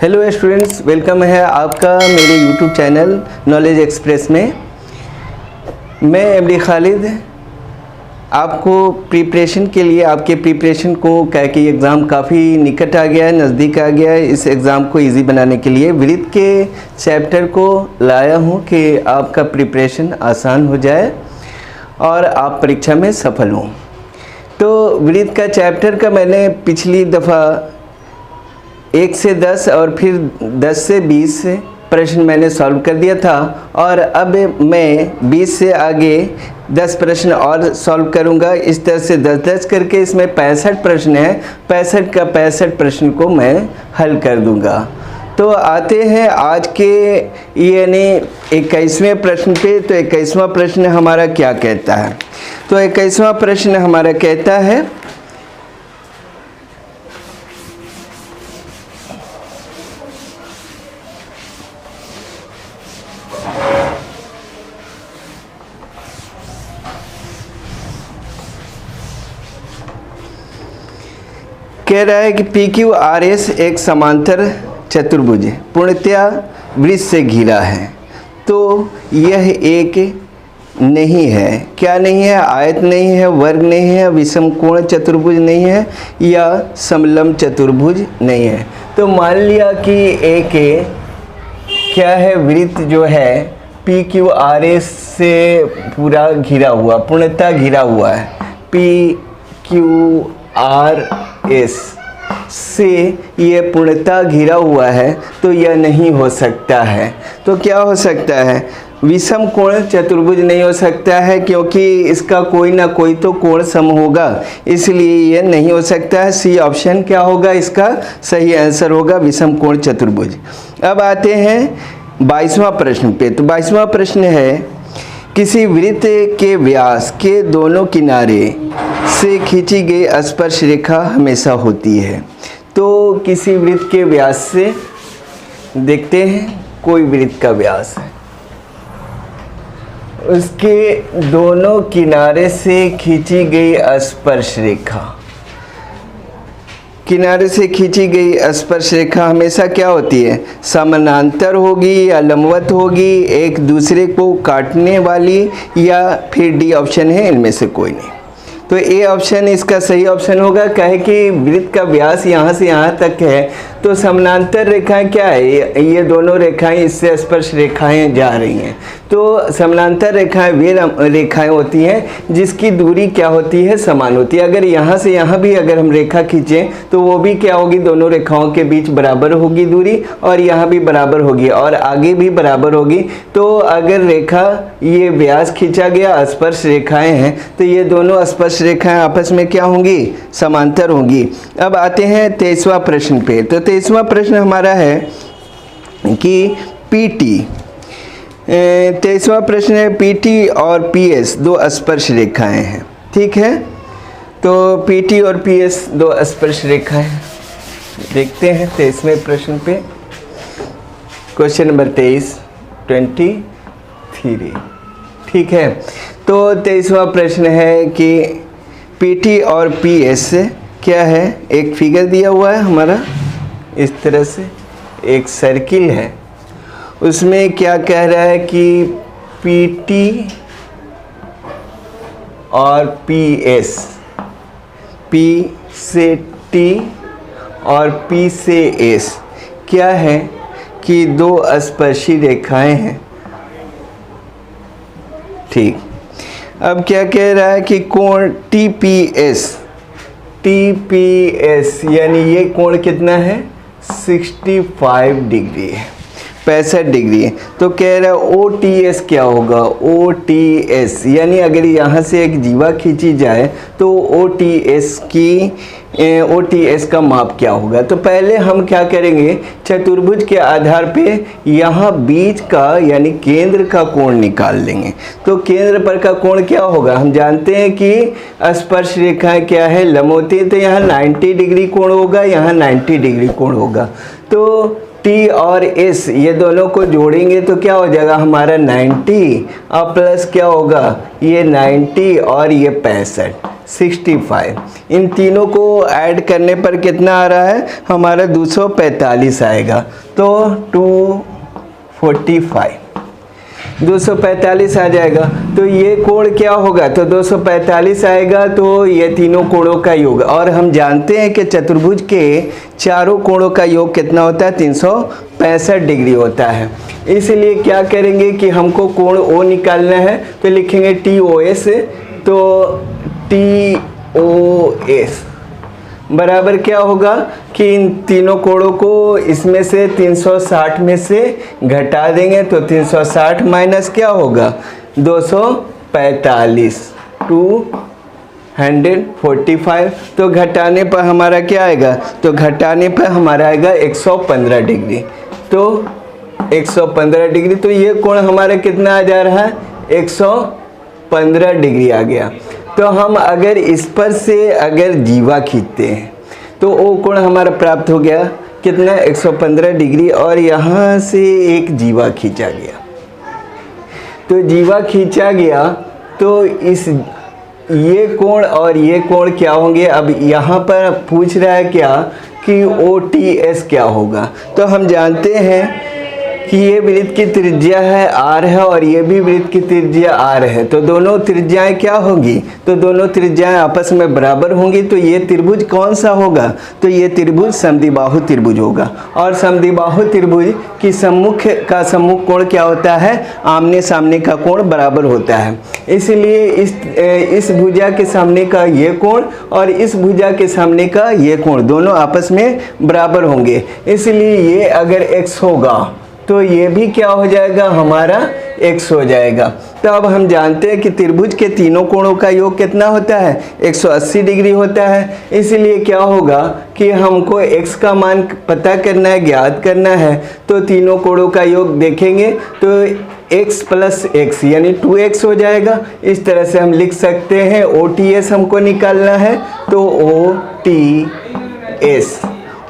Hello students, welcome है आपका मेरे यूट्यूब चैनल नॉलेज एक्सप्रेस में। मैं एमडी खालिद आपको प्रिपरेशन के लिए आपके प्रिपरेशन को क्या कि एग्ज़ाम काफ़ी निकट आ गया है, नज़दीक आ गया है। इस एग्ज़ाम को इजी बनाने के लिए वृत्त के चैप्टर को लाया हूँ कि आपका प्रिपरेशन आसान हो जाए और आप परीक्षा में सफल हों। तो वृत्त का चैप्टर का मैंने पिछली दफ़ा 1 से 10 और फिर 10 से 20 प्रश्न मैंने सॉल्व कर दिया था और अब मैं 20 से आगे 10 प्रश्न और सॉल्व करूंगा। इस तरह से 10-10 करके इसमें 65 प्रश्न हैं। 65 का 65 प्रश्न को मैं हल कर दूंगा। तो आते हैं आज के यानी 21वें प्रश्न पे। तो 21वां प्रश्न हमारा क्या कहता है? तो 21वां प्रश्न हमारा कहता है कह रहा है कि PQRS एक समांतर चतुर्भुज पूर्णतया वृत्त से घिरा है। तो यह एक नहीं है, क्या नहीं है? आयत नहीं है, वर्ग नहीं है, विषमकोण चतुर्भुज नहीं है या समलंब चतुर्भुज नहीं है। तो मान लिया कि एक क्या है, वृत्त जो है PQRS से पूरा घिरा हुआ, पूर्णतः घिरा हुआ है। PQRS से ये पूर्णतः घिरा हुआ है, तो यह नहीं हो सकता है। तो क्या हो सकता है? विषम कोण चतुर्भुज नहीं हो सकता है, क्योंकि इसका कोई ना कोई तो कोण सम होगा, इसलिए यह नहीं हो सकता है। सी ऑप्शन क्या होगा? इसका सही आंसर होगा विषम कोण चतुर्भुज। अब आते हैं 22वां प्रश्न पे। तो 22वां प्रश्न है, किसी वृत्त के व्यास के दोनों किनारे से खींची गई स्पर्श रेखा हमेशा होती है। तो किसी वृत्त के व्यास से देखते हैं, कोई वृत्त का व्यास है, उसके दोनों किनारे से खींची गई स्पर्श रेखा, किनारे से खींची गई स्पर्श रेखा हमेशा क्या होती है? समानांतर होगी या लंबवत होगी, एक दूसरे को काटने वाली, या फिर डी ऑप्शन है इनमें से कोई नहीं। तो ए ऑप्शन इसका सही ऑप्शन होगा। कहे कि वृत्त का व्यास यहाँ से यहाँ तक है, तो समानांतर रेखाएं क्या है? ये दोनों रेखाएं इससे स्पर्श रेखाएं जा रही हैं। तो समानांतर रेखाएं वे रेखाएं होती हैं जिसकी दूरी क्या होती है? समान होती है। अगर यहाँ से यहाँ भी अगर हम रेखा खींचें तो वो भी क्या होगी? दोनों रेखाओं के बीच बराबर होगी दूरी, और यहाँ भी बराबर होगी और आगे भी बराबर होगी। तो अगर रेखा ये व्यास खींचा गया, स्पर्श रेखाएं हैं, तो ये दोनों स्पर्श रेखाएं आपस में क्या होंगी? समांतर होंगी। अब आते हैं 23वां प्रश्न पे। तो 23वां प्रश्न हमारा है कि PT, 23वां प्रश्न है PT और PS दो स्पर्श रेखाएं हैं, ठीक है। तो PT और PS दो स्पर्श रेखाएं देखते हैं 23वें प्रश्न पे। क्वेश्चन नंबर 23, ठीक है। तो 23वां प्रश्न है कि PT और PS क्या है? एक फिगर दिया हुआ है हमारा, इस तरह से एक सर्किल है, उसमें क्या कह रहा है कि PT और PS, P से T और P से S क्या है कि दो स्पर्शी रेखाएं हैं, ठीक। अब क्या कह रहा है कि कोण TPS यानी ये कोण कितना है? 65 डिग्री है, 65 डिग्री है। तो कह रहा है OTS क्या होगा? OTS यानी अगर यहाँ से एक जीवा खींची जाए तो OTS का माप क्या होगा? तो पहले हम क्या करेंगे, चतुर्भुज के आधार पे यहाँ बीच का यानी केंद्र का कोण निकाल लेंगे। तो केंद्र पर का कोण क्या होगा? हम जानते हैं कि स्पर्श रेखाएं क्या है? लंब होती है। तो यहाँ 90 डिग्री कोण होगा, यहाँ 90 डिग्री कोण होगा। तो T और S ये दोनों को जोड़ेंगे तो क्या हो जाएगा हमारा? 90 और प्लस क्या होगा? ये 90 और ये 65, 65। इन तीनों को ऐड करने पर कितना आ रहा है हमारा 245 आएगा। तो 245 245 आ जाएगा। तो ये कोण क्या होगा, तो 245 आएगा। तो ये तीनों कोणों का योग, और हम जानते हैं कि चतुर्भुज के चारों कोणों का योग कितना होता है, 365 डिग्री होता है। इसलिए क्या करेंगे कि हमको कोण ओ निकालना है, तो लिखेंगे TOS। तो TOS बराबर क्या होगा कि इन तीनों कोणों को इसमें से 360 में से घटा देंगे। तो 360 माइनस क्या होगा 245, 245। तो घटाने पर हमारा क्या आएगा, तो घटाने पर हमारा आएगा 115 डिग्री। तो 115 डिग्री, तो ये कोण हमारा कितना आ जा रहा है, 115 डिग्री आ गया। तो हम अगर इस पर से अगर जीवा खींचते हैं तो वो कोण हमारा प्राप्त हो गया कितना, 115 डिग्री। और यहाँ से एक जीवा खींचा गया, तो जीवा खींचा गया तो इस ये कोण और ये कोण क्या होंगे। अब यहाँ पर पूछ रहा है क्या कि OTS क्या होगा। तो हम जानते हैं कि ये वृत्त की त्रिज्या है R है और ये भी वृत्त की त्रिज्या R है। तो दोनों त्रिज्याएं क्या होंगी, तो दोनों त्रिज्याएं आपस में बराबर होंगी। तो ये त्रिभुज कौन सा होगा, तो ये त्रिभुज समद्विबाहु त्रिभुज होगा। और समद्विबाहु त्रिभुज की सम्मुख का सम्मुख कोण क्या होता है, आमने सामने का कोण बराबर होता है। इसलिए इस भुजा के सामने का ये कोण और इस भुजा के सामने का ये कोण दोनों आपस में बराबर होंगे। इसलिए ये अगर x होगा तो ये भी क्या हो जाएगा, हमारा x हो जाएगा। तो अब हम जानते हैं कि त्रिभुज के तीनों कोणों का योग कितना होता है, 180 डिग्री होता है। इसलिए क्या होगा कि हमको x का मान पता करना है, ज्ञात करना है। तो तीनों कोणों का योग देखेंगे तो x प्लस x यानी 2x हो जाएगा। इस तरह से हम लिख सकते हैं। OTS हमको निकालना है, तो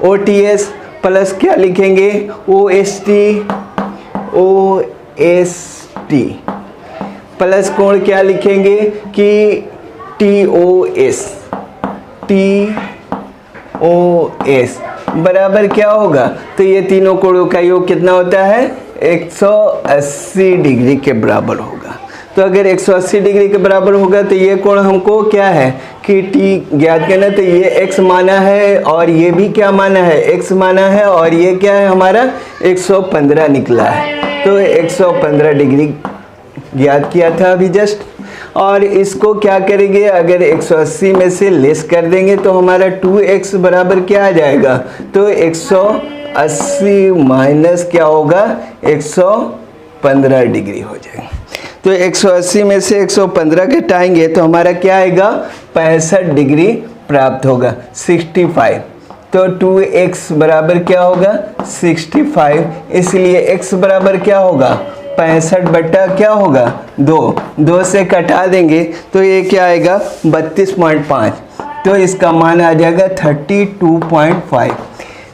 OTS प्लस क्या लिखेंगे, OST प्लस कोण क्या लिखेंगे कि TOS बराबर क्या होगा, तो ये तीनों कोणों का योग कितना होता है, 180 डिग्री के बराबर होगा। तो अगर 180 डिग्री के बराबर होगा तो ये कोण हमको क्या है कि T ज्ञात करना। तो ये x माना है और ये भी क्या माना है, x माना है, और ये क्या है हमारा 115 निकला है। तो 115 डिग्री ज्ञात किया था अभी जस्ट। और इसको क्या करेंगे, अगर 180 में से लेस कर देंगे तो हमारा 2x बराबर क्या आ जाएगा, तो 180 माइनस क्या होगा, 115 डिग्री हो जाएगा। तो 180 में से 115 घटाएंगे तो हमारा क्या आएगा, 65 डिग्री प्राप्त होगा, 65। तो 2x बराबर क्या होगा, 65। इसलिए x बराबर क्या होगा, 65 बटा क्या होगा 2 से कटा देंगे तो ये क्या आएगा 32.5। तो इसका मान आ जाएगा 32.5।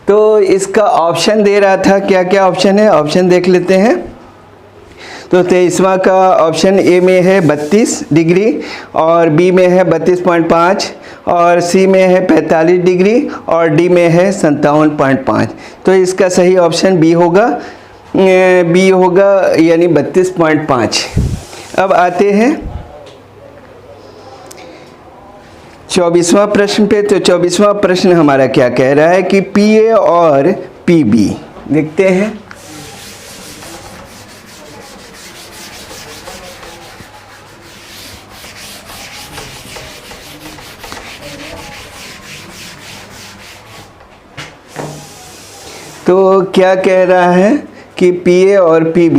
तो इसका ऑप्शन दे रहा था, क्या क्या ऑप्शन है, ऑप्शन देख लेते हैं। तो 23वां का ऑप्शन ए में है 32 डिग्री, और बी में है 32.5, और सी में है 45 डिग्री, और डी में है 57.5। तो इसका सही ऑप्शन बी होगा, यानी 32.5। अब आते हैं 24वां प्रश्न पे। तो 24वां प्रश्न हमारा क्या कह रहा है कि PA और PB देखते हैं। तो क्या कह रहा है कि PA और PB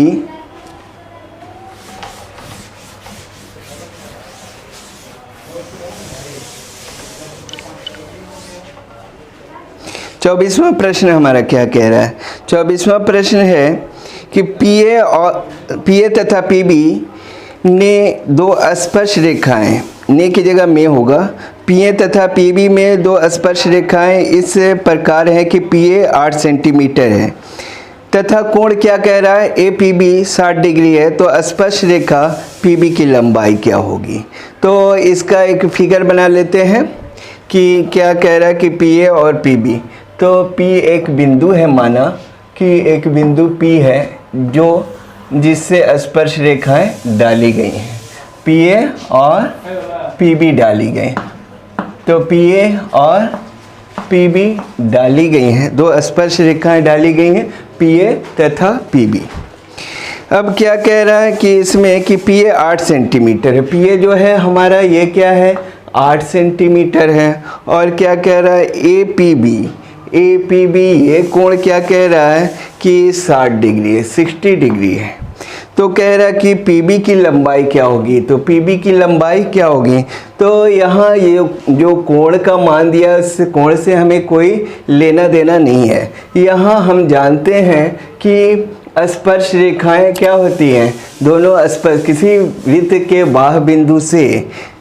चौबीसवां प्रश्न हमारा क्या कह रहा है। 24वां प्रश्न है कि PA तथा PB ने दो स्पर्श रेखाएं, ने की जगह में होगा, PA तथा PB में दो स्पर्श रेखाएं इस प्रकार है कि PA 8 सेंटीमीटर है तथा कोण क्या कह रहा है, APB 60 डिग्री है। तो स्पर्श रेखा पीबी की लंबाई क्या होगी। तो इसका एक फिगर बना लेते हैं कि क्या कह रहा है कि पी ए और पी बी। तो पी एक बिंदु है, माना कि एक बिंदु पी है जो जिससे स्पर्श रेखाएं डाली गई हैं, पी ए और पी बी डाली गई। तो पी ए और पी बी डाली गई हैं, दो स्पर्श रेखाएं डाली गई हैं, पी ए तथा पी बी। अब क्या कह रहा है कि इसमें कि पी ए 8 सेंटीमीटर है। पी ए जो है हमारा ये क्या है, 8 सेंटीमीटर है। और क्या कह रहा है, ए पी बी ये कोण क्या कह रहा है कि 60 डिग्री है, 60 डिग्री है। तो कह रहा है कि पीबी की लंबाई क्या होगी। तो पीबी की लंबाई क्या होगी, तो यहाँ ये जो कोण का मान दिया उस कोण से हमें कोई लेना देना नहीं है। यहाँ हम जानते हैं कि स्पर्श रेखाएं क्या होती हैं, दोनों स्पर्श, किसी वृत्त के बाह्य बिंदु से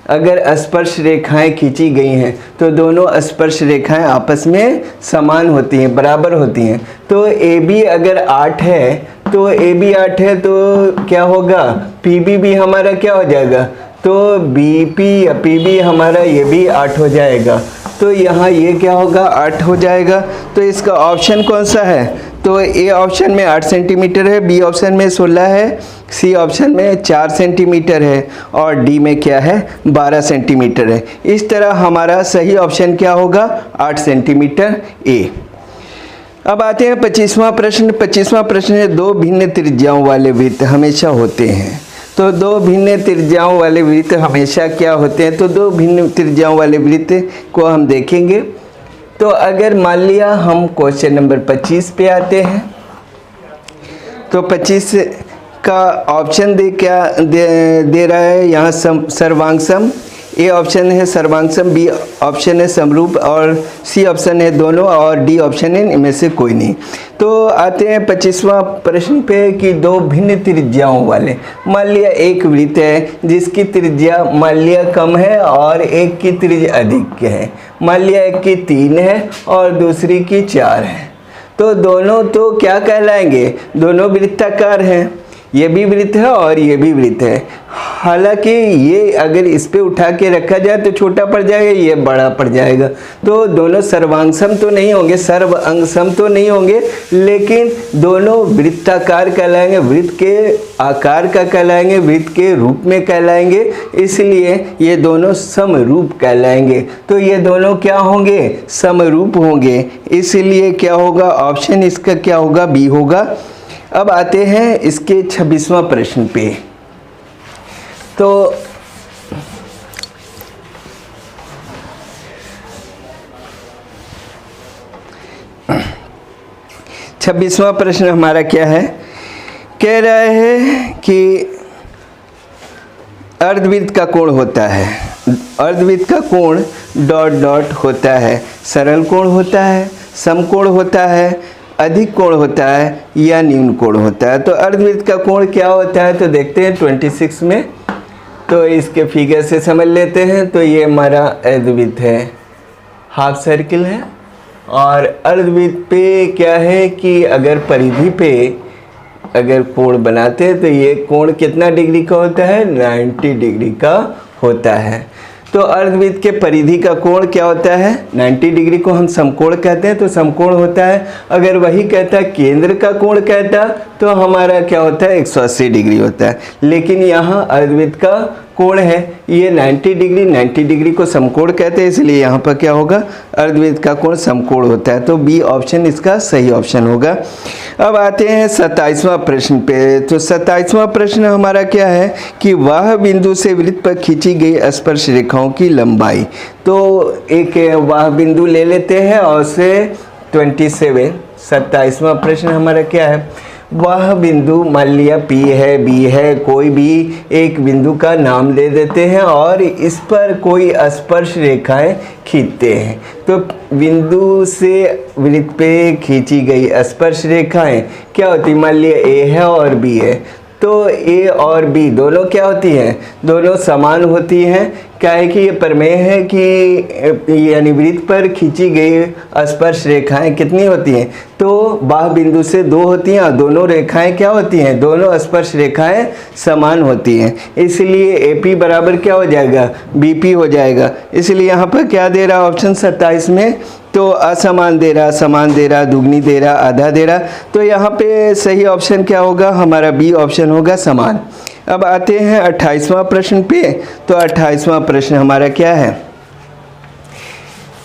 अगर स्पर्श रेखाएं खींची गई हैं तो दोनों स्पर्श रेखाएं आपस में समान होती हैं, बराबर होती हैं। तो ए बी अगर 8 है तो ए बी 8 है तो क्या होगा, पी बी भी हमारा क्या हो जाएगा, तो बी पी या पी बी हमारा ये भी 8 हो जाएगा। तो यहाँ ये क्या होगा, 8 हो जाएगा। तो इसका ऑप्शन कौन सा है, तो ए ऑप्शन में 8 सेंटीमीटर है, बी ऑप्शन में 16 है, सी ऑप्शन में 4 सेंटीमीटर है और डी में क्या है, 12 सेंटीमीटर है। इस तरह हमारा सही ऑप्शन क्या होगा, 8 सेंटीमीटर ए। अब आते हैं 25वां प्रश्न। 25वां प्रश्न है, दो भिन्न त्रिज्याओं वाले वृत्त हमेशा होते हैं। तो दो भिन्न त्रिज्याओं वाले वृत्त हमेशा क्या होते हैं, तो दो भिन्न त्रिज्याओं वाले वृत्त को हम देखेंगे। तो अगर मान लिया हम क्वेश्चन नंबर 25 पे आते हैं, तो 25 का ऑप्शन दे रहा है यहाँ सर्वांग सम। ए ऑप्शन है सर्वांग सम, बी ऑप्शन है समरूप और सी ऑप्शन है दोनों और डी ऑप्शन है इनमें से कोई नहीं। तो आते हैं 25वां प्रश्न पे कि दो भिन्न त्रिज्याओं वाले, मान लिया एक वृत्त है जिसकी त्रिज्या मान लिया कम है और एक की त्रिज्या अधिक है। मान लिया एक की 3 है और दूसरी की 4 है। तो दोनों तो क्या कहलाएंगे, दोनों वृत्ताकार हैं, ये भी वृत्त है और ये भी वृत्त है। हालांकि ये अगर इस पे उठा के रखा जाए तो छोटा पड़ जाएगा, ये बड़ा पड़ जाएगा। तो दोनों सर्वांग सम तो नहीं होंगे, सर्व अंग सम तो नहीं होंगे, लेकिन दोनों वृत्ताकार कहलाएंगे, वृत्त के आकार का कहलाएंगे, वृत्त के रूप में कहलाएंगे, इसलिए ये दोनों समरूप कहलाएंगे। तो ये दोनों क्या होंगे, समरूप होंगे, इसलिए क्या होगा, ऑप्शन इसका क्या होगा, बी होगा। अब आते हैं इसके 26वां प्रश्न पे। तो 26वां प्रश्न हमारा क्या है, कह रहा है कि अर्धवृत्त का कोण होता है, अर्धवृत्त का कोण डॉट डॉट होता है, सरल कोण होता है, समकोण होता है, अधिक कोण होता है या न्यून कोण होता है। तो अर्धवृत्त का कोण क्या होता है, तो देखते हैं 26 में। तो इसके फिगर से समझ लेते हैं। तो ये हमारा अर्धवृत्त है, हाफ सर्किल है, और अर्धवृत्त पे क्या है कि अगर परिधि पे अगर कोण बनाते हैं तो ये कोण कितना डिग्री का होता है, 90 डिग्री का होता है। तो अर्धवृत्त के परिधि का कोण क्या होता है, 90 डिग्री को हम समकोण कहते हैं, तो समकोण होता है। अगर वही कहता केंद्र का कोण कहता तो हमारा क्या होता है, 180 डिग्री होता है। लेकिन यहाँ अर्धवृत्त का कोण है ये 90 डिग्री, 90 डिग्री को समकोण कहते हैं, इसलिए यहाँ पर क्या होगा, अर्धवृत्त का कोण समकोण होता है। तो बी ऑप्शन इसका सही ऑप्शन होगा। अब आते हैं 27वां प्रश्न पे। तो 27वां प्रश्न हमारा क्या है कि वह बिंदु से वृत्त पर खींची गई स्पर्श रेखाओं की लंबाई। तो एक वह बिंदु ले लेते हैं और से 27वां प्रश्न हमारा क्या है, वह बिंदु मान लिया P है, B है, कोई भी एक बिंदु का नाम दे देते हैं और इस पर कोई स्पर्श रेखाएं खींचते हैं। तो बिंदु से वृत्त पे खींची गई स्पर्श रेखाएं क्या होती, मान लिया A है और B है। तो A और B दोनों क्या होती हैं, दोनों समान होती हैं, क्या है कि ये प्रमेय है कि यानी वृत्त पर खींची गई स्पर्श रेखाएं कितनी होती हैं, तो बाह्य बिंदु से 2 होती हैं और दोनों रेखाएं क्या होती हैं, दोनों स्पर्श रेखाएं समान होती हैं। इसलिए AP बराबर क्या हो जाएगा, BP हो जाएगा। इसलिए यहाँ पर क्या दे रहा ऑप्शन 27 में, तो असमान दे रहा, समान दे रहा, दुगनी दे रहा, आधा दे रहा। तो यहाँ पे सही ऑप्शन क्या होगा, हमारा B ऑप्शन होगा, समान। अब आते हैं 28वां प्रश्न पे। तो 28वां प्रश्न हमारा क्या है,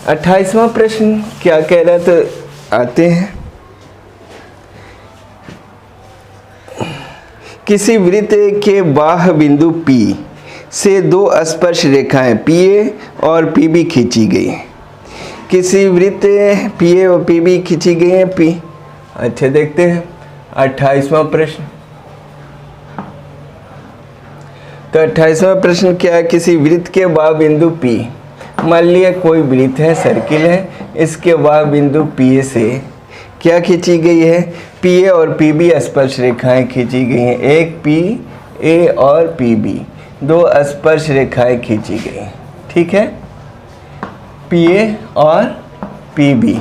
28वां प्रश्न क्या कह रहा है, तो आते हैं। किसी वृत्त के बाह्य बिंदु P से 2 स्पर्श रेखाएं PA और PB खींची गई। किसी वृत्त PA और PB खींची गई हैं P। अच्छा देखते हैं 28वां प्रश्न। तो 28वां प्रश्न क्या है, किसी वृत्त के बाह्य बिंदु P, मान लिया कोई वृत्त है, सर्किल है, इसके बाह्य बिंदु P से क्या खींची गई है, PA और PB स्पर्श रेखाएं खींची गई हैं। एक PA और PB 2 स्पर्श रेखाएं खींची गई हैं, ठीक है। PA और PB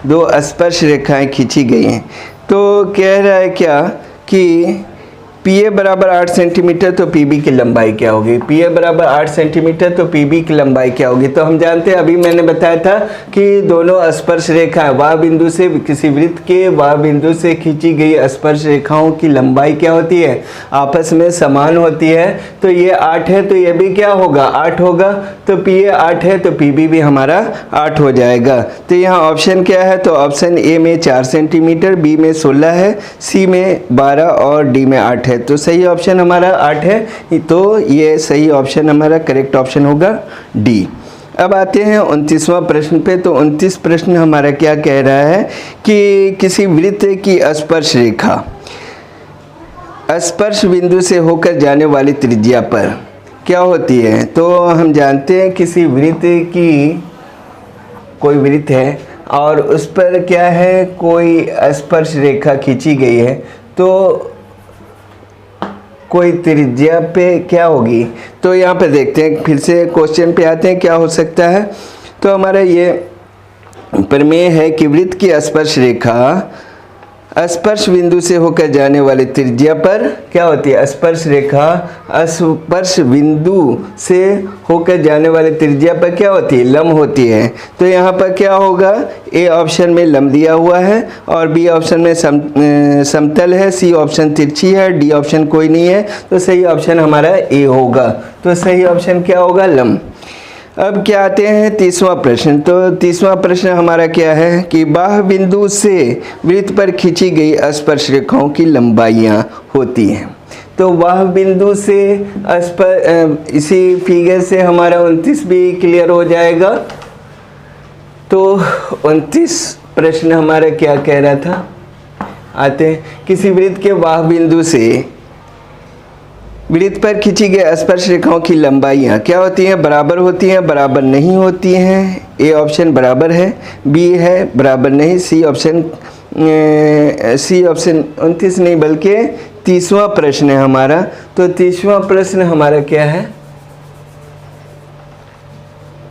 2 स्पर्श रेखाएं खींची गई हैं। तो कह रहा है क्या कि PA बराबर 8 सेंटीमीटर, तो PB की लंबाई क्या होगी, PA बराबर 8 सेंटीमीटर, तो PB की लंबाई क्या होगी। तो हम जानते हैं, अभी मैंने बताया था कि दोनों स्पर्श रेखा वाह बिंदु से, किसी वृत्त के वाह बिंदु से खींची गई स्पर्श रेखाओं की लंबाई क्या होती है, आपस में समान होती है। तो ये 8 है, तो ये भी क्या होगा, 8 होगा। तो PA 8 है, तो PB भी हमारा 8 हो जाएगा। तो यहाँ ऑप्शन क्या है, तो ऑप्शन A में 4 सेंटीमीटर, B में 16 है, C में 12 और D में 8 है। तो सही ऑप्शन हमारा 8 है। तो ये सही ऑप्शन हमारा करेक्ट ऑप्शन होगा D। अब आते हैं 29वां प्रश्न पे। तो 29 प्रश्न हमारा क्या कह रहा है कि किसी वृत्त की स्पर्श रेखा स्पर्श बिंदु से होकर जाने वाली त्रिज्या पर क्या होती है। तो हम जानते हैं किसी वृत्त की, कोई वृत्त है और उस पर क्या है, कोई स्पर्श रेखा खींची गई है, तो कोई त्रिज्या पे क्या होगी। तो यहाँ पे देखते हैं, फिर से क्वेश्चन पे आते हैं, क्या हो सकता है। तो हमारा ये प्रमेय है कि वृत्त की स्पर्श रेखा स्पर्श बिंदु से होकर जाने वाली त्रिज्या पर क्या होती है, स्पर्श रेखा स्पर्श बिंदु से होकर जाने वाली त्रिज्या पर क्या होती है, लंब होती है। तो यहाँ पर क्या होगा, A ऑप्शन में लंब दिया हुआ है और B ऑप्शन में समतल है, C ऑप्शन तिरछी है, D ऑप्शन कोई नहीं है। तो सही ऑप्शन हमारा A होगा। तो सही ऑप्शन क्या होगा, लंब। अब क्या आते हैं 30वां प्रश्न। तो 30वां प्रश्न हमारा क्या है कि बाह्य बिंदु से वृत्त पर खींची गई स्पर्श रेखाओं की लंबाइयाँ होती हैं। तो बाह्य बिंदु से इसी फिगर से हमारा 29 भी क्लियर हो जाएगा। तो 29 प्रश्न हमारा क्या कह रहा था, आते हैं। किसी वृत्त के बाह्य बिंदु से वृत्त पर खींची गई स्पर्श रेखाओं की लंबाइयाँ क्या होती हैं, बराबर होती हैं, बराबर नहीं होती हैं। A ऑप्शन बराबर है, B है बराबर नहीं, C ऑप्शन 29 नहीं बल्कि 30वां प्रश्न है हमारा। तो 30वां प्रश्न हमारा क्या है,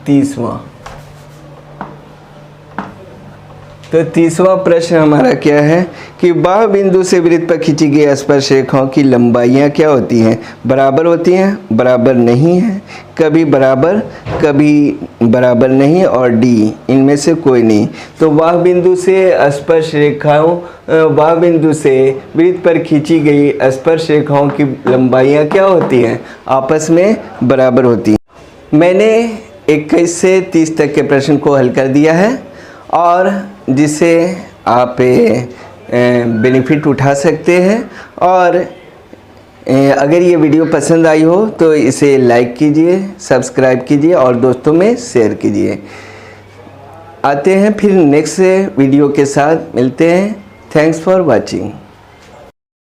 30वां। तो 30वां प्रश्न हमारा क्या है कि बाह्य बिंदु से वृत्त पर खींची गई स्पर्श रेखाओं की लंबाइयाँ क्या होती हैं, बराबर होती हैं, बराबर नहीं है, कभी बराबर नहीं और D इनमें से कोई नहीं। तो बाह्य बिंदु से स्पर्श रेखाओं, बाह्य बिंदु से वृत्त पर खींची गई स्पर्श रेखाओं की लंबाइयाँ क्या होती हैं, आपस में बराबर होती हैं। मैंने 21 से 30 तक के प्रश्न को हल कर दिया है और जिससे आप बेनिफिट उठा सकते हैं। और अगर ये वीडियो पसंद आई हो तो इसे लाइक कीजिए, सब्सक्राइब कीजिए और दोस्तों में शेयर कीजिए। आते हैं फिर नेक्स्ट वीडियो के साथ, मिलते हैं। Thanks for watching.